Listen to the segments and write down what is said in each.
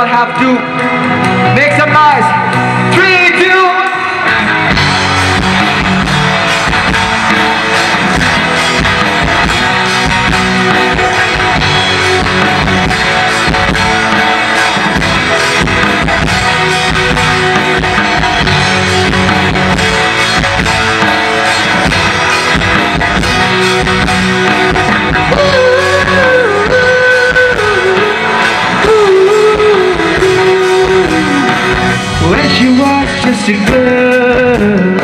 all have to make some noise. 3, 2. When she was just a girl,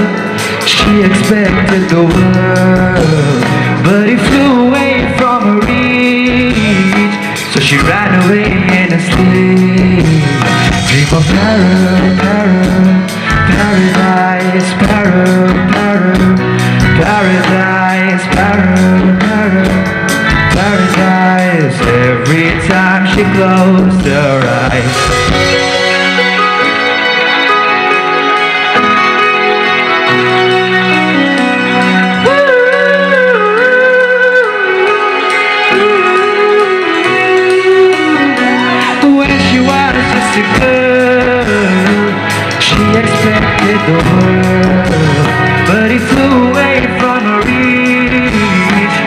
she expected the world, but it flew away from her reach. So she ran away in a sleep. Dream of paradise, paradise, paradise. Every time she closed her eyes. A girl, she expected the world, but it flew away from her reach.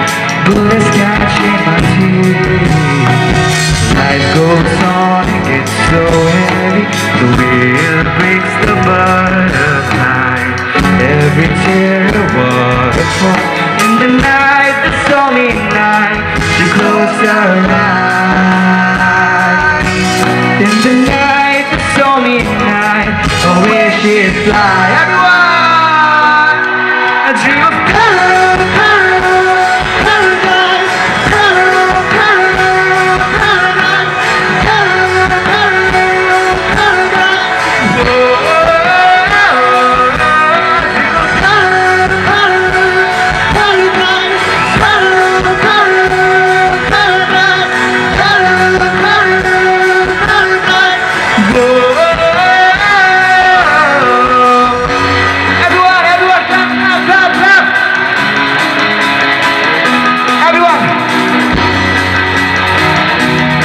Bullets catching my teeth. Life goes on, it gets so heavy. The wind breaks the butterfly. Every tear a waterfall. In the night, the stormy night, she closed her eyes. In the night, the stormy night, I wish she'd fly. Everyone, a dream of paradise, paradise, paradise, paradise,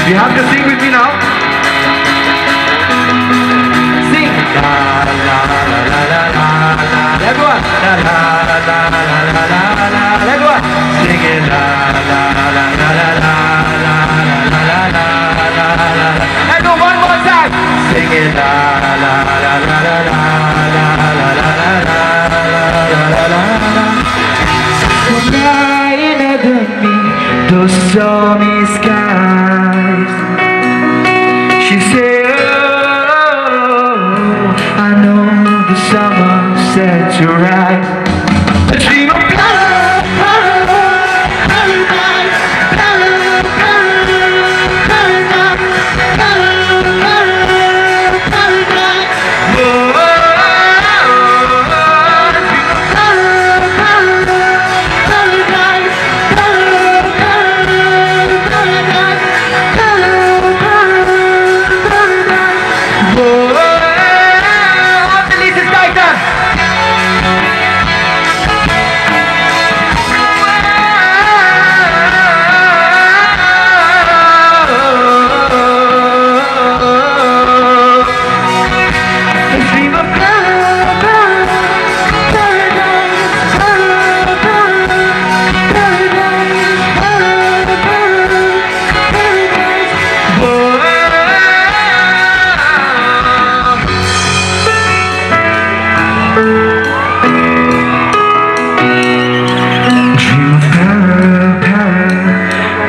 you have to sing with me now. Sing. La la la la la la la. Everyone. La la la la la la la la. Everyone. Sing it. La la la la la la la la la la la. Everyone, one more time. Sing it. La la la la la la la la la la. Flying under me, those stormy skies. She said, oh, I know the summer set to rise. A dream of paradise,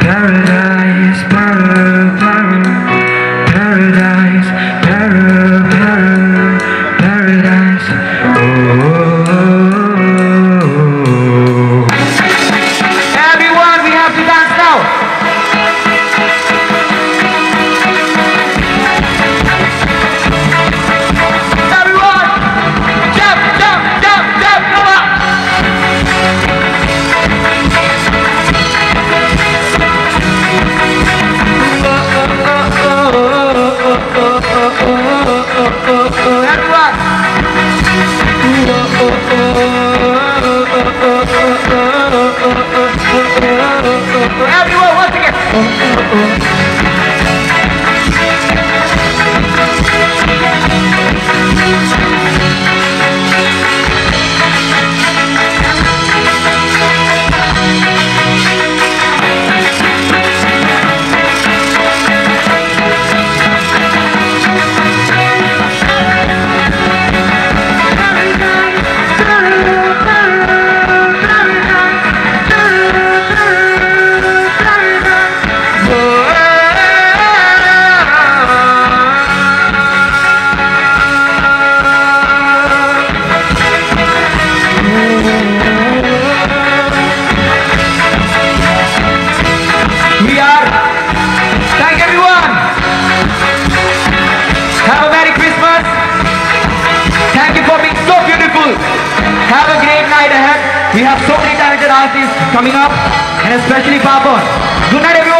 paradise, paradise, paradise, paradise, paradise. Everyone, once again. Have a great night ahead. We have so many talented artists coming up, and especially Papon. Good night, everyone.